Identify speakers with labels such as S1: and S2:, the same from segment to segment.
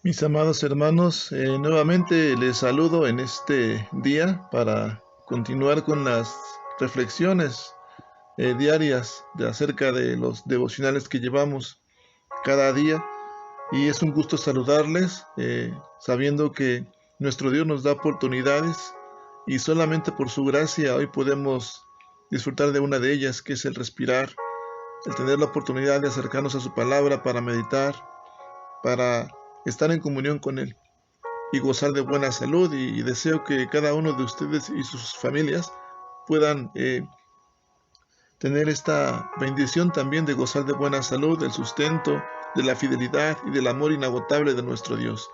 S1: Mis amados hermanos, nuevamente les saludo en este día para continuar con las reflexiones diarias acerca de los devocionales que llevamos cada día. Y es un gusto saludarles, sabiendo que nuestro Dios nos da oportunidades y solamente por su gracia hoy podemos disfrutar de una de ellas, que es el respirar, el tener la oportunidad de acercarnos a su palabra para meditar, para estar en comunión con Él y gozar de buena salud. Y deseo que cada uno de ustedes y sus familias puedan tener esta bendición también de gozar de buena salud, del sustento, de la fidelidad y del amor inagotable de nuestro Dios.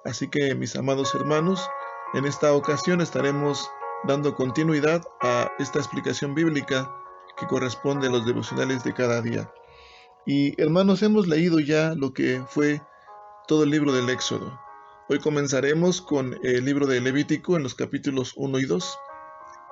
S1: Así que, mis amados hermanos, en esta ocasión estaremos dando continuidad a esta explicación bíblica que corresponde a los devocionales de cada día. Y hermanos, hemos leído ya lo que fue todo el libro del Éxodo. Hoy comenzaremos con el libro de Levítico en los capítulos 1 y 2.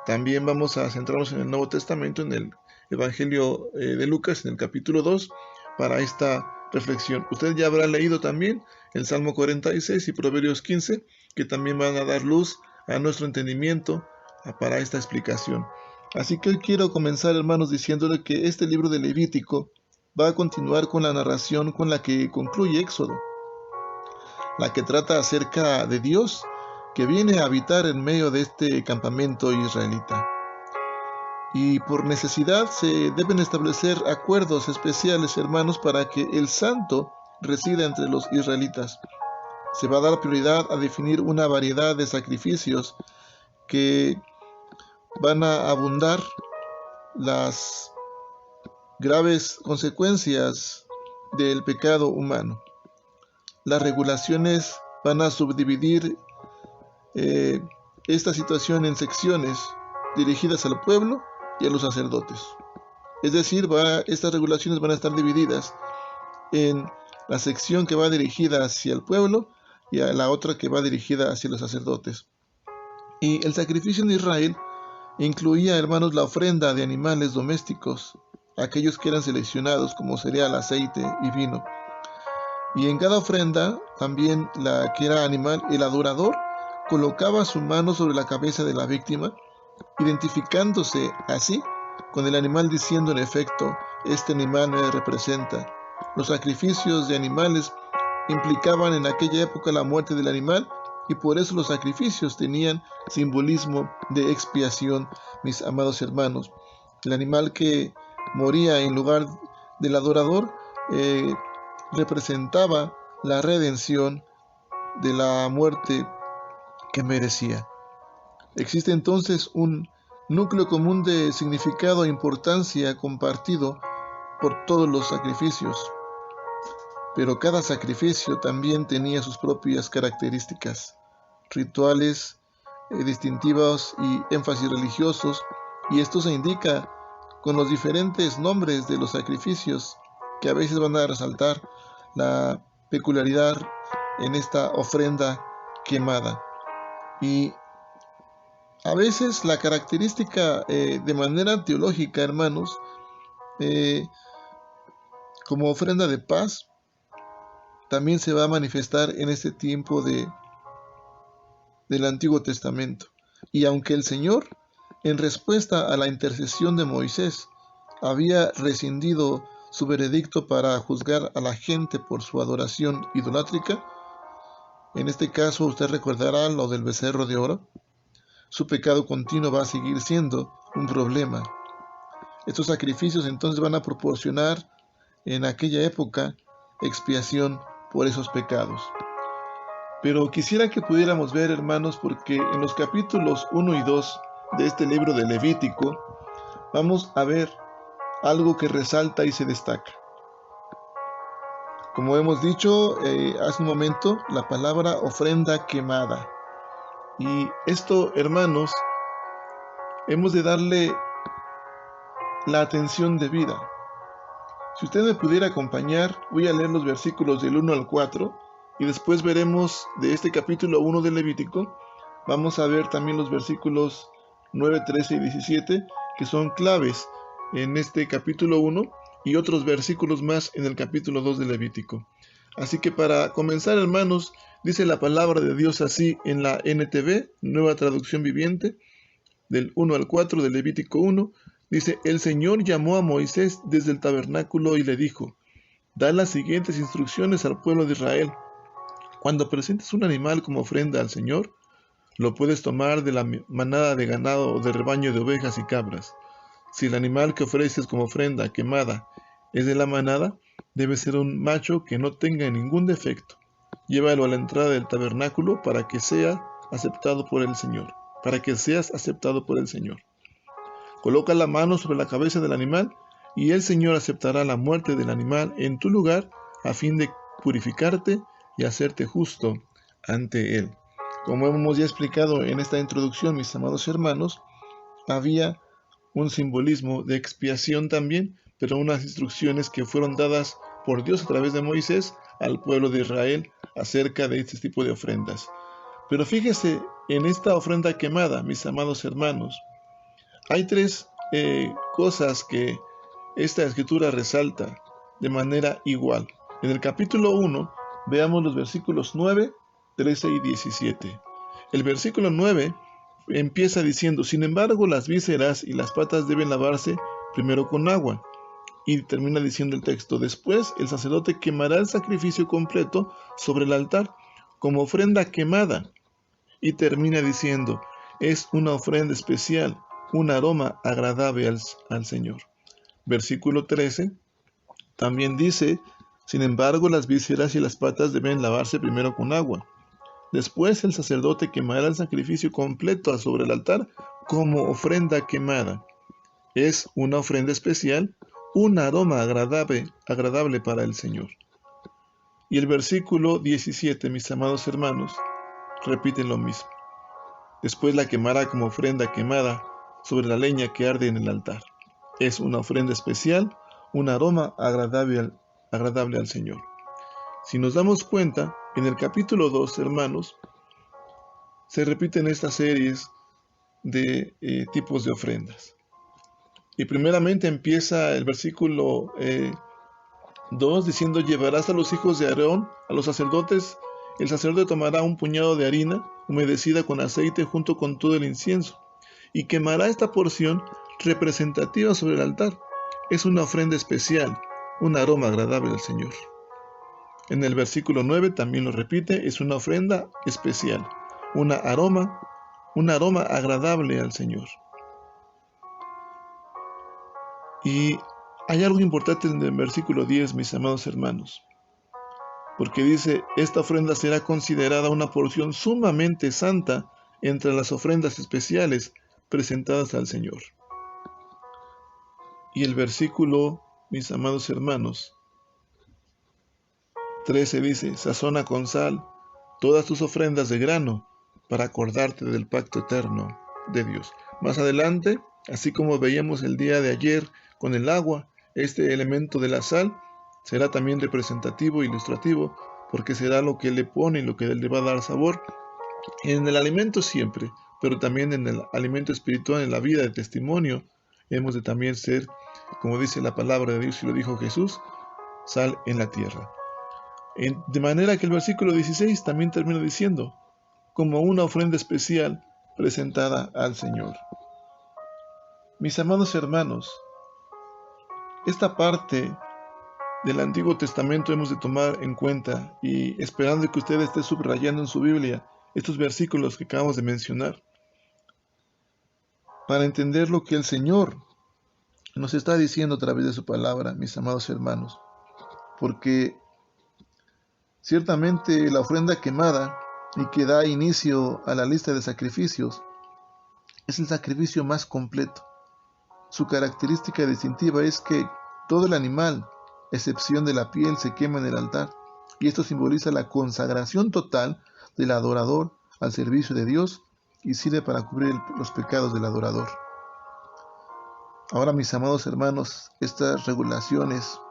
S1: También vamos a centrarnos en el Nuevo Testamento, en el Evangelio de Lucas, en el capítulo 2, para esta reflexión. Usted ya habrá leído también el Salmo 46 y Proverbios 15, que también van a dar luz a nuestro entendimiento para esta explicación. Así que hoy quiero comenzar, hermanos, diciéndole que este libro de Levítico va a continuar con la narración con la que concluye Éxodo, la que trata acerca de Dios que viene a habitar en medio de este campamento israelita. Y por necesidad se deben establecer acuerdos especiales, hermanos, para que el santo resida entre los israelitas. Se va a dar prioridad a definir una variedad de sacrificios que van a abundar las graves consecuencias del pecado humano. Las regulaciones van a subdividir esta situación en secciones dirigidas al pueblo y a los sacerdotes. Es decir, estas regulaciones van a estar divididas en la sección que va dirigida hacia el pueblo y a la otra que va dirigida hacia los sacerdotes. Y el sacrificio en Israel incluía, hermanos, la ofrenda de animales domésticos, aquellos que eran seleccionados como cereal, aceite y vino. Y en cada ofrenda, también la que era animal, el adorador colocaba su mano sobre la cabeza de la víctima, identificándose así con el animal, diciendo en efecto: este animal me representa. Los sacrificios de animales implicaban en aquella época la muerte del animal, y por eso los sacrificios tenían simbolismo de expiación, mis amados hermanos. El animal que moría en lugar del adorador representaba la redención de la muerte que merecía. Existe entonces un núcleo común de significado e importancia compartido por todos los sacrificios, pero cada sacrificio también tenía sus propias características, rituales distintivos y énfasis religiosos, y esto se indica con los diferentes nombres de los sacrificios, que a veces van a resaltar la peculiaridad en esta ofrenda quemada. Y a veces la característica de manera teológica, hermanos, como ofrenda de paz, también se va a manifestar en este tiempo del Antiguo Testamento. Y aunque el Señor, en respuesta a la intercesión de Moisés, había rescindido su veredicto para juzgar a la gente por su adoración idolátrica, en este caso usted recordará lo del becerro de oro, su pecado continuo va a seguir siendo un problema. Estos sacrificios entonces van a proporcionar en aquella época expiación por esos pecados. Pero quisiera que pudiéramos ver, hermanos, porque en los capítulos 1 y 2 de este libro de Levítico vamos a ver algo que resalta y se destaca. Como hemos dicho hace un momento, la palabra ofrenda quemada. Y esto, hermanos, hemos de darle la atención debida. Si usted me pudiera acompañar, voy a leer los versículos del 1 al 4 y después veremos de este capítulo 1 de Levítico. Vamos a ver también los versículos 9, 13 y 17, que son claves en este capítulo 1, y otros versículos más en el capítulo 2 de Levítico. Así que para comenzar, hermanos, dice la palabra de Dios así en la NTV, Nueva Traducción Viviente, del 1 al 4 de Levítico 1, dice: El Señor llamó a Moisés desde el tabernáculo y le dijo: da las siguientes instrucciones al pueblo de Israel. Cuando presentes un animal como ofrenda al Señor, lo puedes tomar de la manada de ganado o del rebaño de ovejas y cabras. Si el animal que ofreces como ofrenda quemada es de la manada, debe ser un macho que no tenga ningún defecto. Llévalo a la entrada del tabernáculo para que sea aceptado por el Señor. Para que seas aceptado por el Señor. Coloca la mano sobre la cabeza del animal y el Señor aceptará la muerte del animal en tu lugar a fin de purificarte y hacerte justo ante Él. Como hemos ya explicado en esta introducción, mis amados hermanos, había un simbolismo de expiación también, pero unas instrucciones que fueron dadas por Dios a través de Moisés al pueblo de Israel acerca de este tipo de ofrendas. Pero fíjese en esta ofrenda quemada, mis amados hermanos, hay tres cosas que esta escritura resalta de manera igual. En el capítulo 1, veamos los versículos 9, 13 y 17. El versículo 9 empieza diciendo: sin embargo, las vísceras y las patas deben lavarse primero con agua. Y termina diciendo el texto: después el sacerdote quemará el sacrificio completo sobre el altar como ofrenda quemada. Y termina diciendo: es una ofrenda especial, un aroma agradable al Señor. Versículo 13 también dice: sin embargo, las vísceras y las patas deben lavarse primero con agua. Después el sacerdote quemará el sacrificio completo sobre el altar como ofrenda quemada. Es una ofrenda especial, un aroma agradable para el Señor. Y el versículo 17, mis amados hermanos, repite lo mismo. Después la quemará como ofrenda quemada sobre la leña que arde en el altar. Es una ofrenda especial, un aroma agradable al Señor. Si nos damos cuenta, en el capítulo 2, hermanos, se repiten estas series de tipos de ofrendas. Y primeramente empieza el versículo 2 diciendo: llevarás a los hijos de Aarón, a los sacerdotes. El sacerdote tomará un puñado de harina humedecida con aceite junto con todo el incienso y quemará esta porción representativa sobre el altar. Es una ofrenda especial, un aroma agradable al Señor. En el versículo 9 también lo repite: es una ofrenda especial, un aroma agradable al Señor. Y hay algo importante en el versículo 10, mis amados hermanos, porque dice: esta ofrenda será considerada una porción sumamente santa entre las ofrendas especiales presentadas al Señor. Y el versículo, mis amados hermanos, 13 dice: sazona con sal todas tus ofrendas de grano para acordarte del pacto eterno de Dios. Más adelante, así como veíamos el día de ayer con el agua, este elemento de la sal será también representativo e ilustrativo, porque será lo que le pone y lo que le va a dar sabor en el alimento siempre, pero también en el alimento espiritual, en la vida de testimonio. Hemos de también ser, como dice la palabra de Dios y lo dijo Jesús, sal en la tierra. De manera que el versículo 16 también termina diciendo: como una ofrenda especial presentada al Señor. Mis amados hermanos, esta parte del Antiguo Testamento hemos de tomar en cuenta, y esperando que usted esté subrayando en su Biblia estos versículos que acabamos de mencionar, para entender lo que el Señor nos está diciendo a través de su palabra, mis amados hermanos. Porque ciertamente la ofrenda quemada y que da inicio a la lista de sacrificios es el sacrificio más completo. Su característica distintiva es que todo el animal, excepción de la piel, se quema en el altar, y esto simboliza la consagración total del adorador al servicio de Dios y sirve para cubrir los pecados del adorador. Ahora, mis amados hermanos, estas regulaciones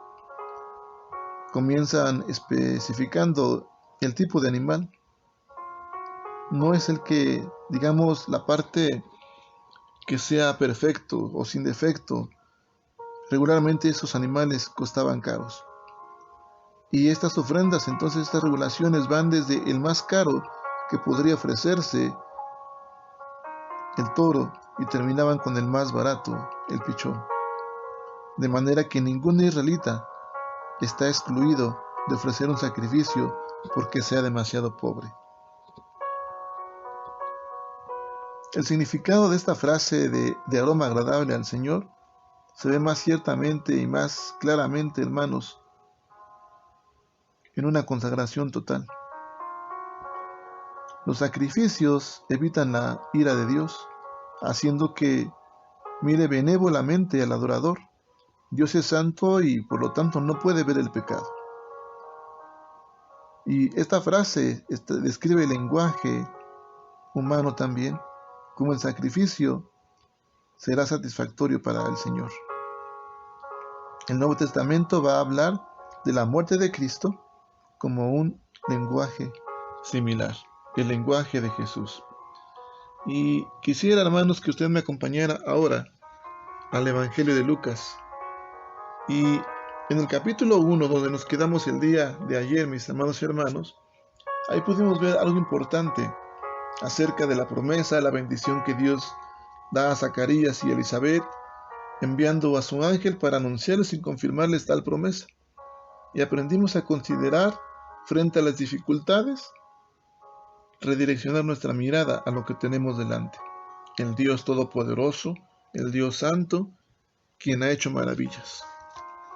S1: comienzan especificando el tipo de animal. No es el que, digamos, la parte que sea perfecto o sin defecto. Regularmente esos animales costaban caros. Y estas ofrendas, entonces estas regulaciones van desde el más caro que podría ofrecerse, el toro, y terminaban con el más barato, el pichón. De manera que ningún israelita está excluido de ofrecer un sacrificio porque sea demasiado pobre. El significado de esta frase de aroma agradable al Señor se ve más ciertamente y más claramente, hermanos, en una consagración total. Los sacrificios evitan la ira de Dios, haciendo que mire benévolamente al adorador. Dios es santo y por lo tanto no puede ver el pecado. Y esta frase describe el lenguaje humano también, como el sacrificio será satisfactorio para el Señor. El Nuevo Testamento va a hablar de la muerte de Cristo como un lenguaje similar, el lenguaje de Jesús. Y quisiera, hermanos, que usted me acompañara ahora al Evangelio de Lucas. Y en el capítulo 1, donde nos quedamos el día de ayer, mis amados hermanos, ahí pudimos ver algo importante acerca de la promesa, la bendición que Dios da a Zacarías y Elizabeth, enviando a su ángel para anunciarles y confirmarles tal promesa. Y aprendimos a considerar, frente a las dificultades, redireccionar nuestra mirada a lo que tenemos delante. El Dios Todopoderoso, el Dios Santo, quien ha hecho maravillas,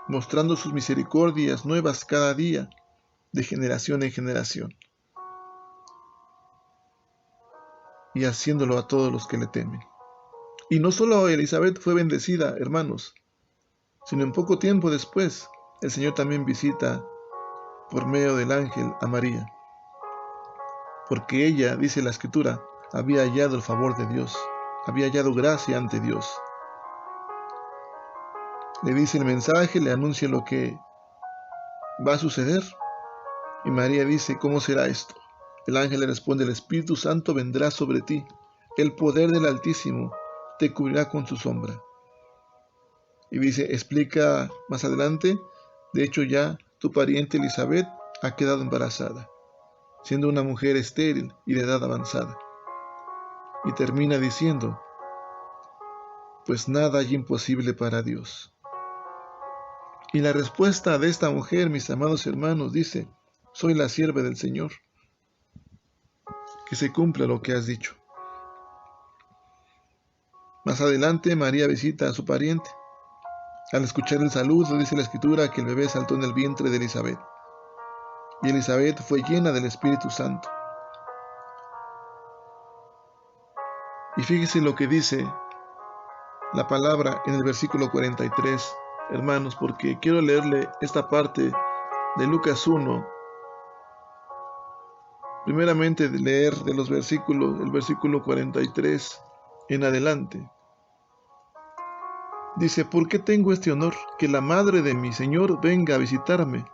S1: mostrando sus misericordias nuevas cada día, de generación en generación, y haciéndolo a todos los que le temen. Y no solo Elizabeth fue bendecida, hermanos, sino en poco tiempo después, el Señor también visita por medio del ángel a María, porque ella, dice la Escritura, había hallado el favor de Dios, había hallado gracia ante Dios. Le dice el mensaje, le anuncia lo que va a suceder, y María dice, ¿cómo será esto? El ángel le responde, el Espíritu Santo vendrá sobre ti, el poder del Altísimo te cubrirá con su sombra. Y dice, explica más adelante, de hecho ya tu pariente Elizabeth ha quedado embarazada, siendo una mujer estéril y de edad avanzada. Y termina diciendo, pues nada hay imposible para Dios. Y la respuesta de esta mujer, mis amados hermanos, dice, soy la sierva del Señor, que se cumpla lo que has dicho. Más adelante, María visita a su pariente. Al escuchar el saludo, dice la Escritura que el bebé saltó en el vientre de Elizabeth. Y Elizabeth fue llena del Espíritu Santo. Y fíjese lo que dice la palabra en el versículo 43, hermanos, porque quiero leerle esta parte de Lucas 1. Primeramente de leer de los versículos, el versículo 43 en adelante. Dice, ¿por qué tengo este honor que la madre de mi Señor venga a visitarme?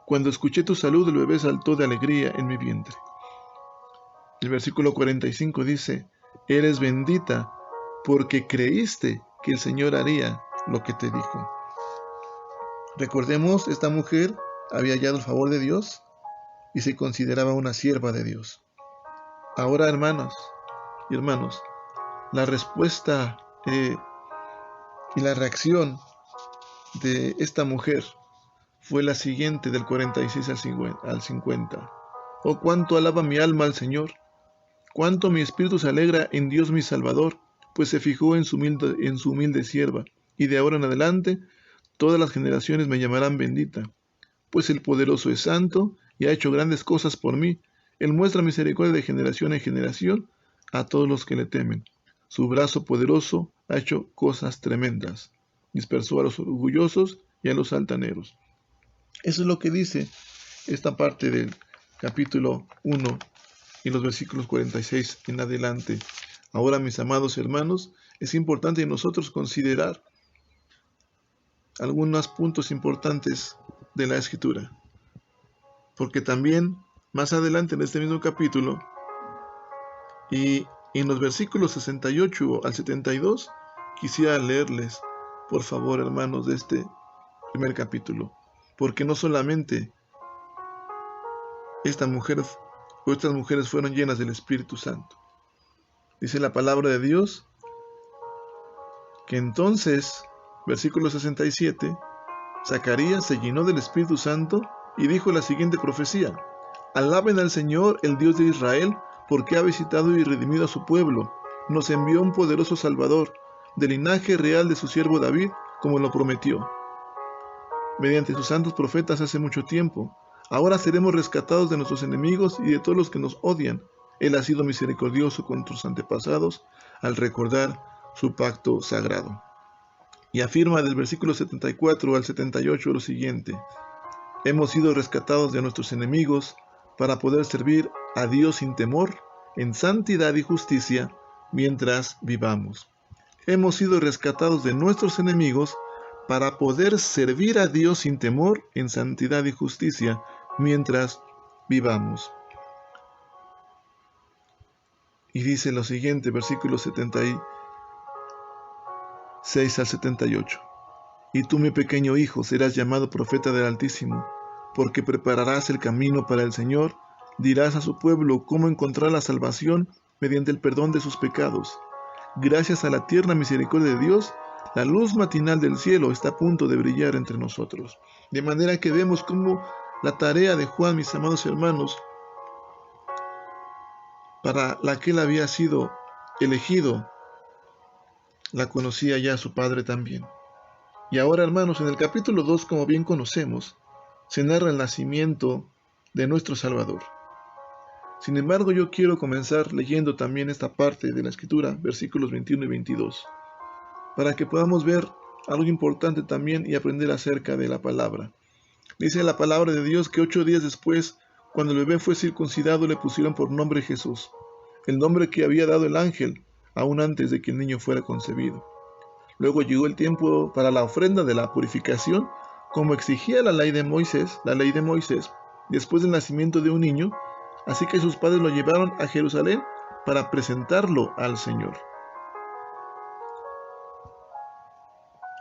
S1: Cuando escuché tu salud, el bebé saltó de alegría en mi vientre. El versículo 45 dice, eres bendita porque creíste que el Señor haría lo que te dijo. Recordemos, esta mujer había hallado el favor de Dios y se consideraba una sierva de Dios. Ahora, hermanas y hermanos, la respuesta y la reacción de esta mujer fue la siguiente del 46 al 50. Oh, cuánto alaba mi alma al Señor, cuánto mi espíritu se alegra en Dios mi Salvador, pues se fijó en su humilde sierva, y de ahora en adelante todas las generaciones me llamarán bendita, pues el poderoso es santo y ha hecho grandes cosas por mí. Él muestra misericordia de generación en generación a todos los que le temen. Su brazo poderoso ha hecho cosas tremendas. Dispersó a los orgullosos y a los altaneros. Eso es lo que dice esta parte del capítulo 1 y los versículos 46 en adelante. Ahora, mis amados hermanos, es importante nosotros considerar algunos puntos importantes de la Escritura, porque también más adelante en este mismo capítulo y en los versículos 68 al 72 quisiera leerles, por favor, hermanos, de este primer capítulo, porque no solamente estas mujeres fueron llenas del Espíritu Santo. Dice la palabra de Dios que entonces, versículo 67, Zacarías se llenó del Espíritu Santo y dijo la siguiente profecía: Alaben al Señor, el Dios de Israel, porque ha visitado y redimido a su pueblo. Nos envió un poderoso Salvador, del linaje real de su siervo David, como lo prometió mediante sus santos profetas hace mucho tiempo. Ahora seremos rescatados de nuestros enemigos y de todos los que nos odian. Él ha sido misericordioso con nuestros antepasados al recordar su pacto sagrado. Y afirma del versículo 74 al 78 lo siguiente: Hemos sido rescatados de nuestros enemigos para poder servir a Dios sin temor, en santidad y justicia, mientras vivamos. Hemos sido rescatados de nuestros enemigos para poder servir a Dios sin temor, en santidad y justicia, mientras vivamos. Y dice lo siguiente, versículos 76 al 78. Y tú, mi pequeño hijo, serás llamado profeta del Altísimo, porque prepararás el camino para el Señor, dirás a su pueblo cómo encontrar la salvación mediante el perdón de sus pecados. Gracias a la tierna misericordia de Dios, la luz matinal del cielo está a punto de brillar entre nosotros. De manera que vemos cómo la tarea de Juan, mis amados hermanos, para la que él había sido elegido, la conocía ya su padre también. Y ahora, hermanos, en el capítulo 2, como bien conocemos, se narra el nacimiento de nuestro Salvador. Sin embargo, yo quiero comenzar leyendo también esta parte de la Escritura, versículos 21 y 22, para que podamos ver algo importante también y aprender acerca de la palabra. Dice la palabra de Dios que 8 días después, cuando el bebé fue circuncidado, le pusieron por nombre Jesús, el nombre que había dado el ángel, aún antes de que el niño fuera concebido. Luego llegó el tiempo para la ofrenda de la purificación, como exigía la ley de Moisés, después del nacimiento de un niño, así que sus padres lo llevaron a Jerusalén para presentarlo al Señor.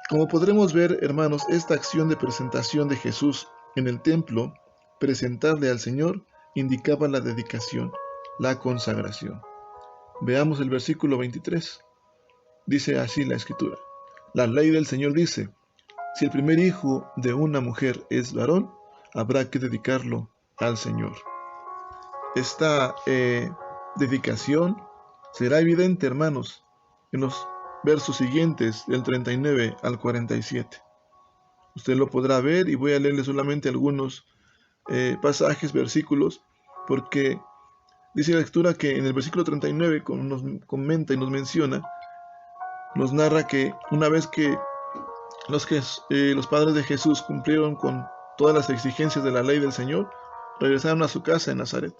S1: Como podremos ver, hermanos, esta acción de presentación de Jesús en el templo, presentarle al Señor, indicaba la dedicación, la consagración. Veamos el versículo 23. Dice así la Escritura: La ley del Señor dice: si el primer hijo de una mujer es varón, habrá que dedicarlo al Señor. Esta dedicación será evidente, hermanos, en los versos siguientes, del 39 al 47. Usted lo podrá ver y voy a leerle solamente algunos pasajes, versículos, porque dice la Escritura que en el versículo 39 nos comenta y nos menciona, nos narra que una vez que los padres de Jesús cumplieron con todas las exigencias de la ley del Señor, regresaron a su casa en Nazaret.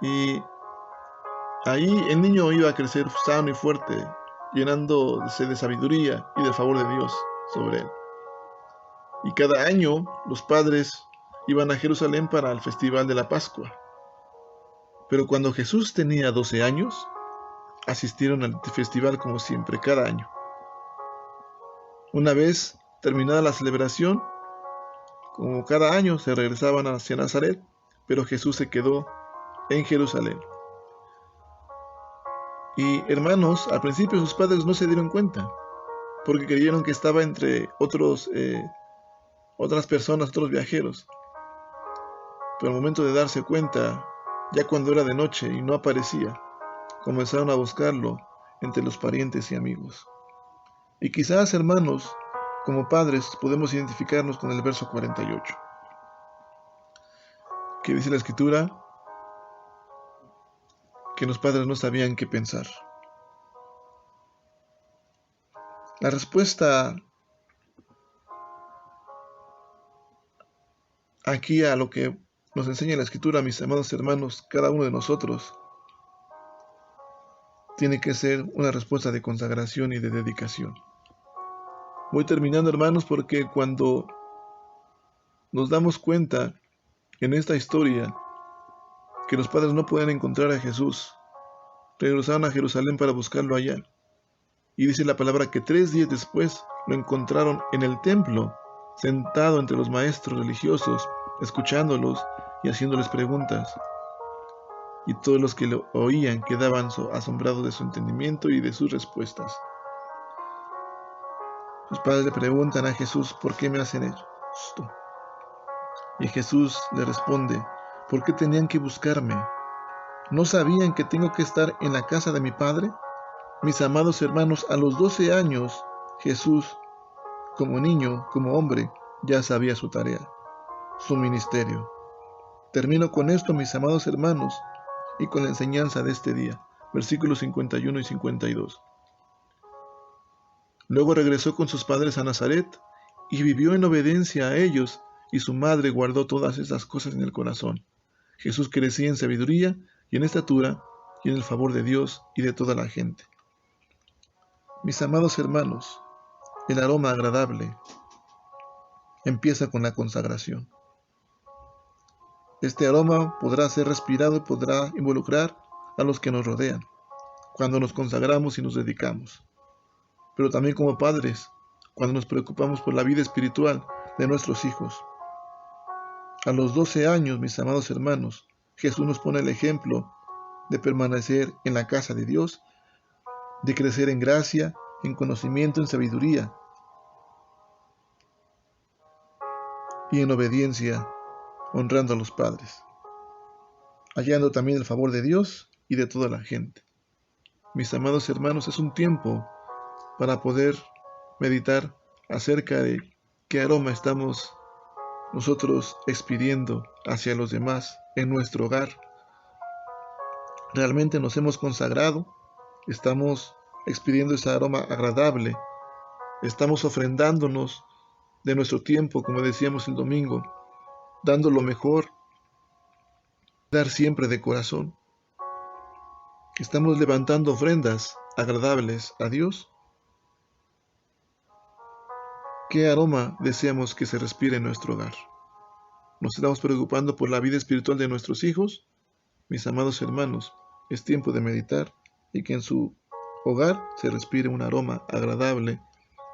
S1: Y ahí el niño iba a crecer sano y fuerte, llenándose de sabiduría y del favor de Dios sobre él. Y cada año los padres iban a Jerusalén para el festival de la Pascua. Pero cuando Jesús tenía 12 años, asistieron al festival como siempre, cada año. Una vez terminada la celebración, como cada año, se regresaban hacia Nazaret, pero Jesús se quedó en Jerusalén. Y hermanos, al principio sus padres no se dieron cuenta, porque creyeron que estaba entre otras personas, otros viajeros. Pero al momento de darse cuenta, ya cuando era de noche y no aparecía, comenzaron a buscarlo entre los parientes y amigos. Y quizás, hermanos, como padres podemos identificarnos con el verso 48, que dice la Escritura que los padres no sabían qué pensar. La respuesta aquí a lo que nos enseña la Escritura, mis amados hermanos, cada uno de nosotros tiene que ser una respuesta de consagración y de dedicación. Voy terminando, hermanos, porque cuando nos damos cuenta en esta historia que los padres no pueden encontrar a Jesús, regresaron a Jerusalén para buscarlo allá. Y dice la palabra que 3 días después lo encontraron en el templo, sentado entre los maestros religiosos, escuchándolos y haciéndoles preguntas. Y todos los que lo oían quedaban asombrados de su entendimiento y de sus respuestas. Sus padres le preguntan a Jesús: ¿por qué me hacen esto? Y Jesús le responde: ¿por qué tenían que buscarme? ¿No sabían que tengo que estar en la casa de mi Padre? Mis amados hermanos, a los 12 años, Jesús, como niño, como hombre, ya sabía su tarea, su ministerio. Termino con esto, mis amados hermanos, y con la enseñanza de este día, versículos 51 y 52. Luego regresó con sus padres a Nazaret, y vivió en obediencia a ellos, y su madre guardó todas esas cosas en el corazón. Jesús crecía en sabiduría y en estatura y en el favor de Dios y de toda la gente. Mis amados hermanos, el aroma agradable empieza con la consagración. Este aroma podrá ser respirado y podrá involucrar a los que nos rodean cuando nos consagramos y nos dedicamos. Pero también como padres, cuando nos preocupamos por la vida espiritual de nuestros hijos. A los 12 años, mis amados hermanos, Jesús nos pone el ejemplo de permanecer en la casa de Dios, de crecer en gracia, en conocimiento, en sabiduría y en obediencia, honrando a los padres, hallando también el favor de Dios y de toda la gente. Mis amados hermanos, es un tiempo para poder meditar acerca de qué aroma estamos nosotros expidiendo hacia los demás en nuestro hogar. Realmente nos hemos consagrado, estamos expidiendo ese aroma agradable, estamos ofrendándonos de nuestro tiempo, como decíamos el domingo, dando lo mejor, dar siempre de corazón. Estamos levantando ofrendas agradables a Dios. ¿Qué aroma deseamos que se respire en nuestro hogar? ¿Nos estamos preocupando por la vida espiritual de nuestros hijos? Mis amados hermanos, es tiempo de meditar y que en su hogar se respire un aroma agradable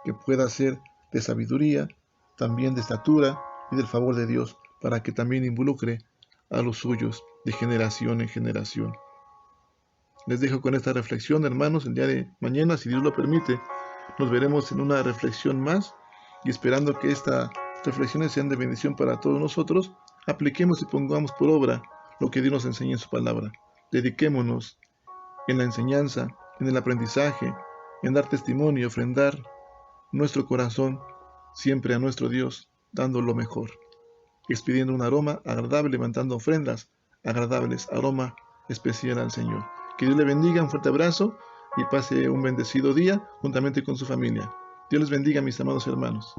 S1: que pueda ser de sabiduría, también de estatura y del favor de Dios, para que también involucre a los suyos de generación en generación. Les dejo con esta reflexión, hermanos. El día de mañana, si Dios lo permite, nos veremos en una reflexión más, y esperando que estas reflexiones sean de bendición para todos nosotros, apliquemos y pongamos por obra lo que Dios nos enseña en su palabra. Dediquémonos en la enseñanza, en el aprendizaje, en dar testimonio y ofrendar nuestro corazón siempre a nuestro Dios, dando lo mejor, expidiendo un aroma agradable, levantando ofrendas agradables, aroma especial al Señor. Que Dios le bendiga, un fuerte abrazo y pase un bendecido día juntamente con su familia. Dios les bendiga, mis amados hermanos.